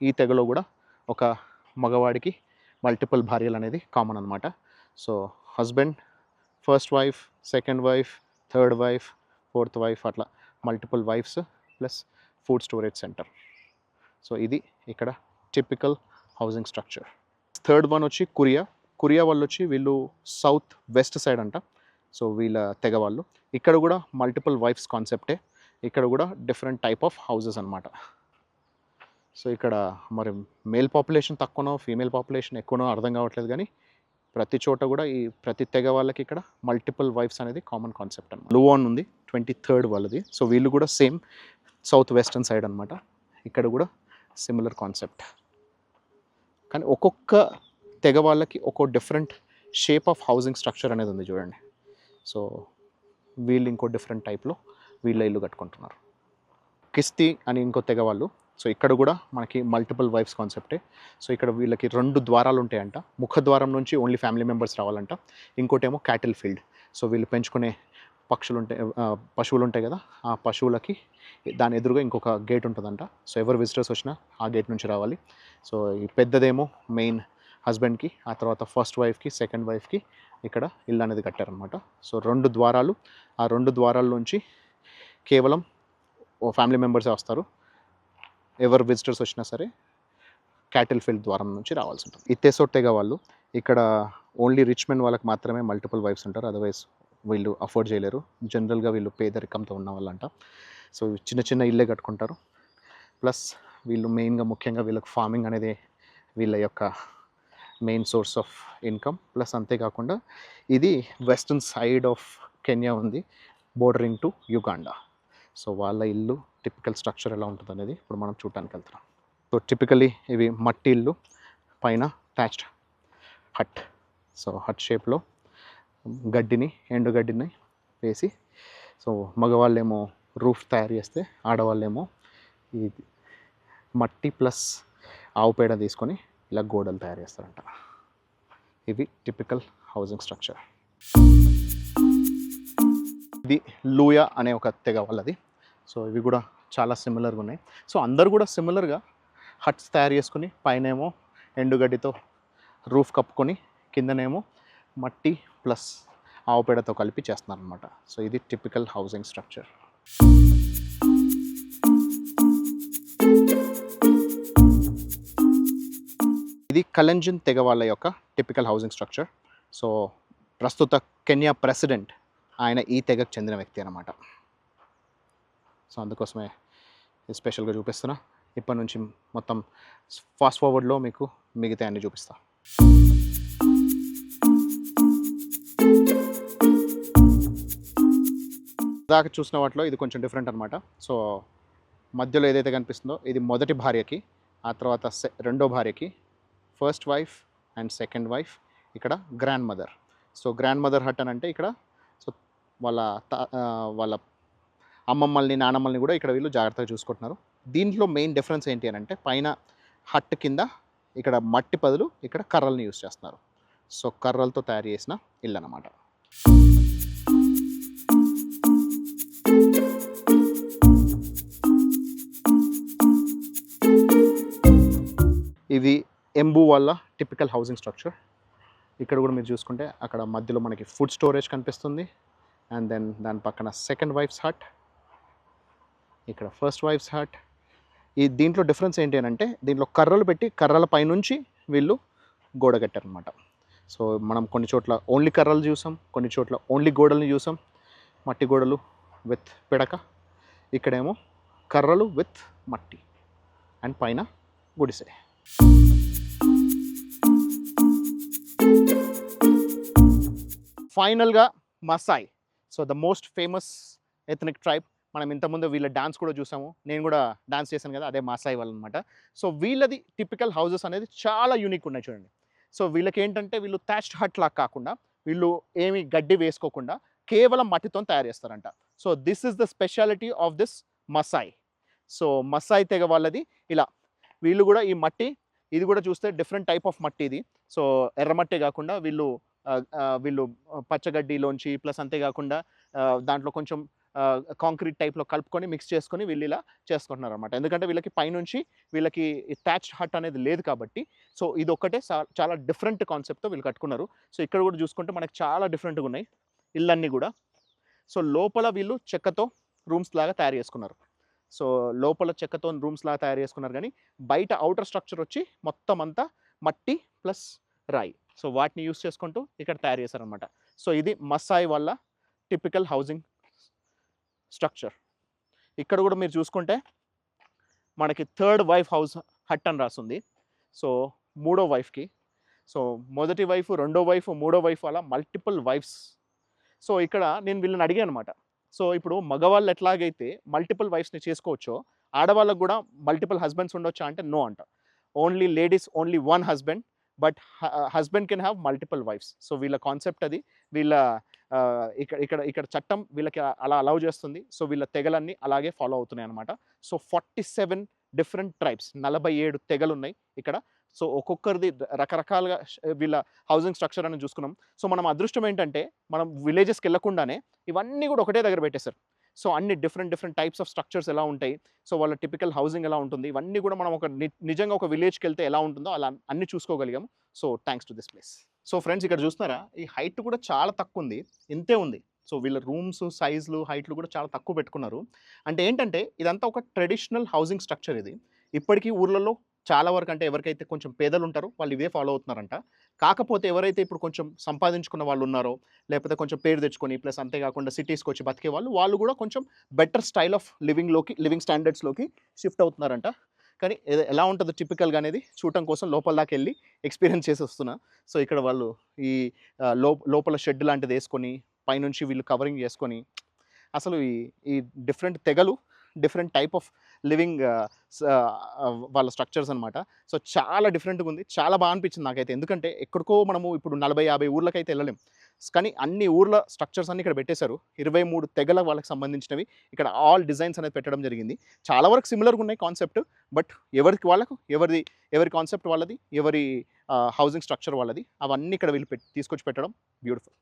ఈ తెగలో కూడా ఒక మగవాడికి మల్టిపుల్ భార్యలు అనేది కామన్ అనమాట. So husband, first wife, second wife, third wife, fourth wife, అట్లా multiple wives plus food storage centre. So ఇది ఇక్కడ typical housing structure. Third one వచ్చి కొరియా వాళ్ళు వచ్చి వీళ్ళు సౌత్ వెస్ట్ సైడ్ అంట. సో వీళ్ళ తెగ వాళ్ళు. ఇక్కడ కూడా మల్టిపుల్ వైఫ్స్ కాన్సెప్టే. ఇక్కడ కూడా డిఫరెంట్ టైప్ ఆఫ్ హౌసెస్ అనమాట. సో ఇక్కడ మరి మేల్ పాపులేషన్ తక్కువనో ఫీమేల్ పాపులేషన్ ఎక్కువనో అర్థం కావట్లేదు, కానీ ప్రతి చోట కూడా ఈ ప్రతి తెగ వాళ్ళకి ఇక్కడ మల్టిపుల్ వైఫ్స్ అనేది కామన్ కాన్సెప్ట్ అనమాట. లూవాన్ ఉంది 23rd వాళ్ళది. సో వీళ్ళు కూడా సేమ్ సౌత్ వెస్టర్న్ సైడ్ అనమాట. ఇక్కడ కూడా సిమిలర్ కాన్సెప్ట్. కానీ ఒక్కొక్క తెగ వాళ్ళకి ఒక్కో different shape of housing structure అనేది ఉంది చూడండి. సో వీళ్ళు ఇంకో డిఫరెంట్ టైప్లో వీళ్ళ ఇల్లు కట్టుకుంటున్నారు. కిస్తీ అని ఇంకో తెగ వాళ్ళు. సో ఇక్కడ కూడా మనకి మల్టిపుల్ వైఫ్స్ కాన్సెప్టే. సో ఇక్కడ వీళ్ళకి 2 ద్వారాలు ఉంటాయంట. ముఖద్వారం నుంచి ఓన్లీ ఫ్యామిలీ మెంబర్స్ రావాలంట. ఇంకోటేమో క్యాటిల్ ఫీల్డ్. సో వీళ్ళు పెంచుకునే పశువులు ఉంటాయి కదా, ఆ పశువులకి దాని ఎదురుగా ఇంకొక గేట్ ఉంటుందంట. సో ఎవరు విజిటర్స్ వచ్చినా ఆ గేట్ నుంచి రావాలి. సో ఈ పెద్దదేమో మెయిన్ హస్బెండ్కి, ఆ తర్వాత ఫస్ట్ వైఫ్కి, సెకండ్ వైఫ్కి ఇక్కడ ఇల్లు అనేది కట్టారనమాట. సో 2 ద్వారాలు, ఆ 2 ద్వారాల నుంచి కేవలం ఓ ఫ్యామిలీ మెంబర్సే వస్తారు. ఎవరు విజిటర్స్ వచ్చినా సరే క్యాటిల్ ఫీల్డ్ ద్వారం నుంచి రావాల్సి ఉంటుంది. ఈ తెసో తెగ వాళ్ళు ఇక్కడ ఓన్లీ రిచ్ మెన్ వాళ్ళకి మాత్రమే మల్టిపుల్ వైఫ్స్ ఉంటారు, అదర్వైజ్ వీళ్ళు అఫోర్డ్ చేయలేరు. జనరల్గా వీళ్ళు పేదరికంతో ఉన్న వాళ్ళంట. సో చిన్న చిన్న ఇల్లే కట్టుకుంటారు. ప్లస్ వీళ్ళు మెయిన్గా ముఖ్యంగా వీళ్ళకి ఫార్మింగ్ అనేది వీళ్ళ యొక్క main source of income. Plus అంతేకాకుండా ఇది వెస్టర్న్ సైడ్ ఆఫ్ కెన్యా ఉంది, బోర్డరింగ్ టు యుగాండా. సో వాళ్ళ ఇల్లు టిపికల్ స్ట్రక్చర్ ఎలా ఉంటుంది అనేది ఇప్పుడు మనం చూడటానికి వెళ్తున్నాం. సో టిపికలీ ఇవి మట్టి ఇల్లు, పైన అటాచ్డ్ హట్. సో హట్ షేప్లో ఎండుగడ్డిని వేసి, సో మగవాళ్ళేమో రూఫ్ తయారు చేస్తే ఆడవాళ్ళేమో ఈ మట్టి ప్లస్ ఆవు పేడ తీసుకొని ఇలా గోడలు తయారు చేస్తారంట. ఇవి టిపికల్ హౌసింగ్ స్ట్రక్చర్. ఇది లూయా అనే ఒక తెగ వాళ్ళది. సో ఇవి కూడా చాలా సిమిలర్గా ఉన్నాయి. సో అందరు కూడా సిమిలర్గా హట్స్ తయారు చేసుకుని పైనేమో ఎండుగడ్డితో రూఫ్ కప్పుకొని కిందనేమో మట్టి ప్లస్ ఆవు పేడతో కలిపి చేస్తున్నారు అనమాట. సో ఇది టిపికల్ హౌసింగ్ స్ట్రక్చర్. ఇది కలెంజిన్ తెగ వాళ్ళ యొక్క టిపికల్ హౌసింగ్ స్ట్రక్చర్. సో ప్రస్తుత కెన్యా ప్రెసిడెంట్ ఆయన ఈ తెగకు చెందిన వ్యక్తి అనమాట. సో అందుకోసమే స్పెషల్గా చూపిస్తున్నా. ఇప్పటి నుంచి మొత్తం ఫాస్ట్ ఫార్వర్డ్లో మీకు మిగతా అన్ని చూపిస్తా. దాకా చూసిన వాటిలో ఇది కొంచెం డిఫరెంట్ అనమాట. సో మధ్యలో ఏదైతే కనిపిస్తుందో ఇది మొదటి భార్యకి, ఆ తర్వాత రెండో భార్యకి, first wife and second wife, ఇక్కడ grandmother. So grandmother hut అని అంటే ఇక్కడ సో వాళ్ళ అమ్మమ్మల్ని నానమ్మల్ని కూడా ఇక్కడ వీళ్ళు జాగ్రత్తగా చూసుకుంటున్నారు. దీంట్లో మెయిన్ డిఫరెన్స్ ఏంటి అని అంటే పైన హట్ కింద ఇక్కడ మట్టి బదులు ఇక్కడ కర్రల్ని యూజ్ చేస్తున్నారు. సో కర్రలతో తయారు చేసిన ఇల్లు అన్నమాట. ఇది ఎంబూ వాళ్ళ టిపికల్ హౌసింగ్ స్ట్రక్చర్. ఇక్కడ కూడా మీరు చూసుకుంటే అక్కడ మధ్యలో మనకి ఫుడ్ స్టోరేజ్ కనిపిస్తుంది. అండ్ దెన్ దాని పక్కన సెకండ్ వైఫ్స్ హట్, ఇక్కడ ఫస్ట్ వైఫ్స్ హట్. దీంట్లో డిఫరెన్స్ ఏంటి అని అంటే దీంట్లో కర్రలు పెట్టి కర్రల పైనుంచి వీళ్ళు గోడ కట్టారనమాట. సో మనం కొన్ని చోట్ల ఓన్లీ కర్రలు చూసాం, కొన్ని చోట్ల ఓన్లీ గోడల్ని చూసాం, మట్టి గోడలు విత్ పిడక. ఇక్కడేమో కర్రలు విత్ మట్టి అండ్ పైన గుడిసె. ఫైనల్గా Maasai. So the most famous ethnic tribe. మనం ఇంతకుముందు వీళ్ళ డాన్స్ కూడా చూసాము, నేను కూడా డాన్స్ చేశాను కదా, అదే మాసాయి వాళ్ళు అనమాట. సో వీళ్ళది టిపికల్ హౌసెస్ అనేది చాలా యూనిక్ ఉన్నాయి చూడండి. సో వీళ్ళకి ఏంటంటే వీళ్ళు థ్యాచ్డ్ హట్ లాగా కాకుండా వీళ్ళు ఏమి గడ్డి వేసుకోకుండా కేవలం మట్టితో తయారు చేస్తారంట. So this is the speciality of this Maasai. So Maasai తెగ వాళ్ళది ఇలా. వీళ్ళు కూడా ఈ మట్టి, ఇది కూడా చూస్తే డిఫరెంట్ టైప్ ఆఫ్ మట్టి ఇది. సో ఎర్రమట్టే కాకుండా వీళ్ళు పచ్చగడ్డిలోంచి ప్లస్ అంతేకాకుండా దాంట్లో కొంచెం కాంక్రీట్ టైప్లో కలుపుకొని మిక్స్ చేసుకొని వీళ్ళు ఇలా చేసుకుంటున్నారు అనమాట. ఎందుకంటే వీళ్ళకి పైనుంచి వీళ్ళకి థ్యాచ్డ్ హట్ అనేది లేదు కాబట్టి. సో ఇది ఒక్కటే చాలా డిఫరెంట్ కాన్సెప్ట్తో వీళ్ళు కట్టుకున్నారు. సో ఇక్కడ కూడా చూసుకుంటే మనకి చాలా డిఫరెంట్గా ఉన్నాయి ఇళ్ళన్నీ కూడా. సో లోపల వీళ్ళు చెక్కతో రూమ్స్ లాగా తయారు చేసుకున్నారు. సో లోపల చెక్కతో రూమ్స్ లాగా తయారు చేసుకున్నారు, కానీ బయట అవుటర్ స్ట్రక్చర్ వచ్చి మొత్తం అంతా మట్టి ప్లస్ రాయి. సో వాటిని యూస్ చేసుకుంటూ ఇక్కడ తయారు చేశారనమాట. సో ఇది మసాయ్ వాళ్ళ టిపికల్ హౌసింగ్ స్ట్రక్చర్. ఇక్కడ కూడా మీరు చూసుకుంటే మనకి థర్డ్ వైఫ్ హౌస్ హట్ అని రాస్తుంది. సో మూడో వైఫ్కి, సో మొదటి వైఫ్, రెండో వైఫ్, మూడో వైఫ్ అలా మల్టిపుల్ వైఫ్స్. సో ఇక్కడ నేను వీళ్ళని అడిగాను అనమాట. సో ఇప్పుడు మగవాళ్ళు ఎట్లాగైతే మల్టిపుల్ వైఫ్స్ని చేసుకోవచ్చో ఆడవాళ్ళకు కూడా మల్టిపుల్ హస్బెండ్స్ ఉండొచ్చా అంటే నో అంట. Only ladies only one husband, but husband can have multiple wives. So వీళ్ళ కాన్సెప్ట్ అది. వీళ్ళ ఇక్కడ ఇక్కడ ఇక్కడ చట్టం వీళ్ళకి అలా అలౌ చేస్తుంది. సో వీళ్ళ తెగలన్నీ అలాగే ఫాలో అవుతున్నాయి అనమాట. సో 47 డిఫరెంట్ ట్రైబ్స్, 47 తెగలున్నాయి ఇక్కడ. సో ఒక్కొక్కరిది రకరకాలుగా వీళ్ళ హౌసింగ్ స్ట్రక్చర్ అని చూసుకున్నాం. సో మనం అదృష్టం ఏంటంటే మనం విలేజెస్కి వెళ్ళకుండానే ఇవన్నీ కూడా ఒకటే దగ్గర పెట్టేశారు. సో అన్ని different different types of structures ఎలా ఉంటాయి, సో వాళ్ళ టిపికల్ హౌసింగ్ ఎలా ఉంటుంది, ఇవన్నీ కూడా మనం ఒక నిజంగా ఒక విలేజ్కి వెళ్తే ఎలా ఉంటుందో అలా అన్ని చూసుకోగలిగాము. So thanks to this place. So friends ఇక్కడ చూస్తున్నారా, ఈ హైట్ కూడా చాలా తక్కువ ఉంది, ఇంతే ఉంది. సో వీళ్ళ రూమ్స్ సైజులు హైట్లు కూడా చాలా తక్కువ పెట్టుకున్నారు. అంటే ఏంటంటే ఇదంతా ఒక ట్రెడిషనల్ హౌసింగ్ స్ట్రక్చర్ ఇది. ఇప్పటికీ ఊర్లలో చాలా వరకు, అంటే ఎవరికైతే కొంచెం పేదలు ఉంటారో వాళ్ళు ఇవే ఫాలో అవుతున్నారంట. కాకపోతే ఎవరైతే ఇప్పుడు కొంచెం సంపాదించుకున్న వాళ్ళు ఉన్నారో, లేకపోతే కొంచెం పేరు తెచ్చుకొని ప్లస్ అంతేకాకుండా సిటీస్కి వచ్చి బతికే వాళ్ళు కూడా కొంచెం బెటర్ స్టైల్ ఆఫ్ లివింగ్ స్టాండర్డ్స్లోకి షిఫ్ట్ అవుతున్నారంట. కానీ ఎలా ఉంటుందో టిపికల్గా అనేది చూడటం కోసం లోపల దాకా వెళ్ళి ఎక్స్పీరియన్స్ చేసి వస్తున్నా. సో ఇక్కడ వాళ్ళు ఈ లోపల షెడ్ లాంటిది వేసుకొని పైనుంచి వీళ్ళు కవరింగ్ చేసుకొని, అసలు ఈ డిఫరెంట్ తెగలు డిఫరెంట్ టైప్ ఆఫ్ లివింగ్ వాళ్ళ స్ట్రక్చర్స్ అనమాట. సో చాలా డిఫరెంట్గా ఉంది, చాలా బాగా అనిపించింది నాకైతే. ఎందుకంటే ఎక్కడికో మనము ఇప్పుడు 40-50 ఊర్లకైతే వెళ్ళలేం, కానీ అన్ని ఊర్ల స్ట్రక్చర్స్ అన్ని ఇక్కడ పెట్టేశారు. 23 తెగల వాళ్ళకి సంబంధించినవి ఇక్కడ ఆల్ డిజైన్స్ అనేది పెట్టడం జరిగింది. చాలా వరకు సిమిలర్గా ఉన్నాయి కాన్సెప్ట్, బట్ ఎవరికి వాళ్ళకు ఎవరి కాన్సెప్ట్ వాళ్ళది, ఎవరి హౌసింగ్ స్ట్రక్చర్ వాళ్ళది, అవన్నీ ఇక్కడ వీళ్ళు తీసుకొచ్చి పెట్టడం బ్యూటిఫుల్.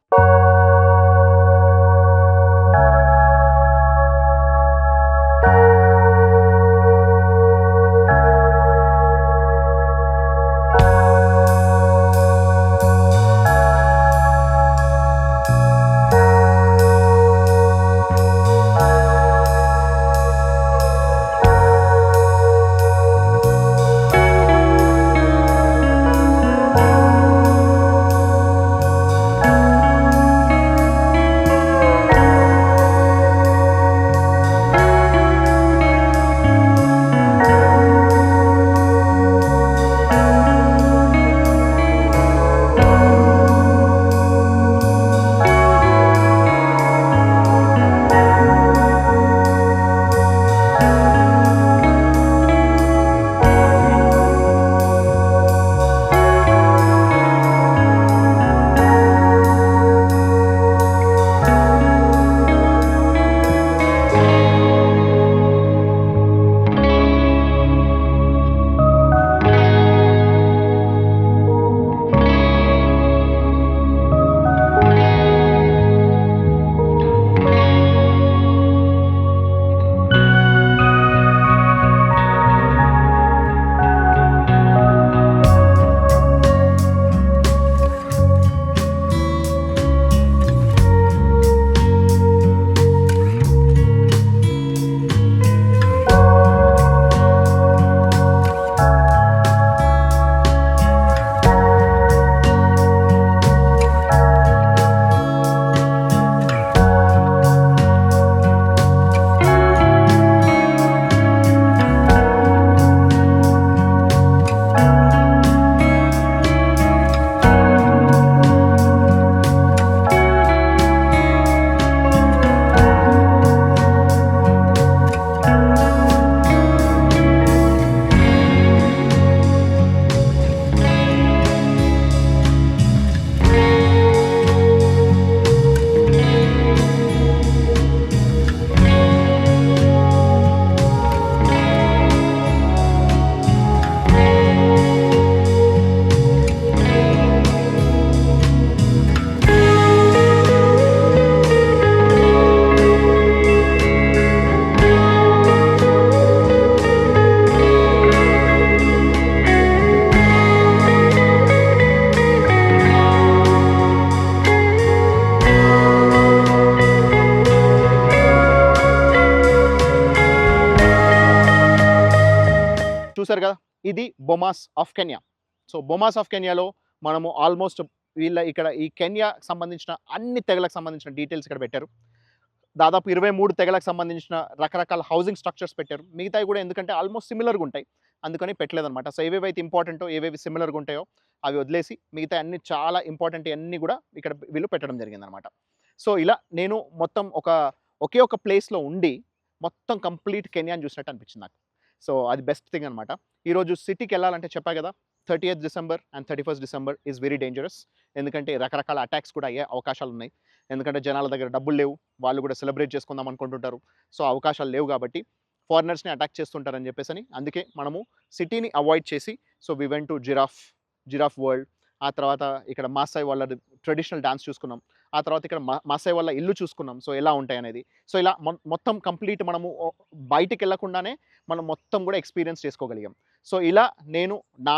చూసారు కదా, ఇది బొమాస్ of Kenya. So Bomas of కెన్యాలో మనము ఆల్మోస్ట్ వీళ్ళ ఇక్కడ ఈ కెన్యాకి సంబంధించిన అన్ని తెగలకు సంబంధించిన డీటెయిల్స్ ఇక్కడ పెట్టారు. దాదాపు 23 తెగలకు సంబంధించిన రకరకాల హౌసింగ్ స్ట్రక్చర్స్ పెట్టారు. మిగతాయి కూడా ఎందుకంటే ఆల్మోస్ట్ సిమిలర్గా ఉంటాయి, అందుకని పెట్టలేదన్నమాట. సో ఏవేవైతే ఇంపార్టెంటో ఏవేవి సిమిలర్గా ఉంటాయో అవి వదిలేసి మిగతా అన్ని చాలా ఇంపార్టెంట్ అన్నీ కూడా ఇక్కడ వీళ్ళు పెట్టడం జరిగిందనమాట. సో ఇలా నేను మొత్తం ఒకే ఒక ప్లేస్లో ఉండి మొత్తం కంప్లీట్ కెన్యాని చూసినట్టు అనిపించింది నాకు. సో అది బెస్ట్ థింగ్ అనమాట. ఈరోజు సిటీకి వెళ్ళాలంటే చెప్పా కదా, 30th December and 31st December is very dangerous. ఎందుకంటే రకరకాల అటాక్స్ కూడా అయ్యే అవకాశాలు ఉన్నాయి. ఎందుకంటే జనాల దగ్గర డబ్బులు లేవు, వాళ్ళు కూడా సెలబ్రేట్ చేసుకుందాం అనుకుంటుంటారు. సో అవకాశాలు లేవు కాబట్టి ఫారినర్స్ని అటాక్ చేస్తుంటారని చెప్పేసి అందుకే మనము సిటీని అవాయిడ్ చేసి so we went to giraffe world. ఆ తర్వాత ఇక్కడ మాసాయ్ వాళ్ళ ట్రెడిషనల్ డాన్స్ చూసుకున్నాం. ఆ తర్వాత ఇక్కడ మాసాయ్ వాళ్ళ ఇల్లు చూసుకున్నాం. సో ఎలా ఉంటాయి అనేది. సో ఇలా మొత్తం కంప్లీట్ మనము బయటికి వెళ్ళకుండానే మనం మొత్తం కూడా ఎక్స్పీరియన్స్ చేసుకోగలిగాం. సో ఇలా నేను నా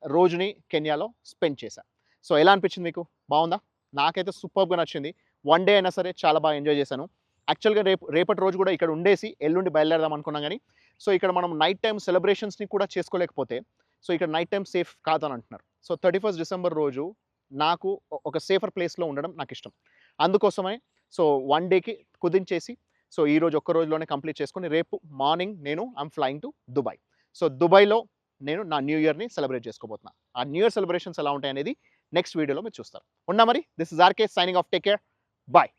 రోజుని కెన్యాలో స్పెండ్ చేశాను. సో ఎలా అనిపించింది మీకు? బాగుందా? నాకైతే సూపర్గా నచ్చింది. వన్ డే అయినా సరే చాలా బాగా ఎంజాయ్ చేశాను. యాక్చువల్గా రేపటి రోజు కూడా ఇక్కడ ఉండేసి ఎల్లుండి బయలుదేరదాం అనుకున్నాం కానీ సో ఇక్కడ మనం నైట్ టైం సెలబ్రేషన్స్ని కూడా చేసుకోలేకపోతే సో ఇక్కడ నైట్ టైం సేఫ్ కాదని అంటున్నారు. సో 31st డిసెంబర్ రోజు నాకు ఒక సేఫర్ ప్లేస్లో ఉండడం నాకు ఇష్టం. అందుకోసమే సో వన్ డేకి కుదించేసి సో ఈరోజు ఒక్క రోజులోనే కంప్లీట్ చేసుకొని రేపు మార్నింగ్ నేను I'm flying to Dubai. So దుబాయ్లో నేను నా న్యూ ఇయర్ని సెలబ్రేట్ చేసుకోబోతున్నా. ఆ న్యూ ఇయర్ సెలబ్రేషన్స్ ఎలా ఉంటాయి అనేది నెక్స్ట్ వీడియోలో మీరు చూస్తారు. ఉన్నా మరి, this is RK signing off. Take care, bye.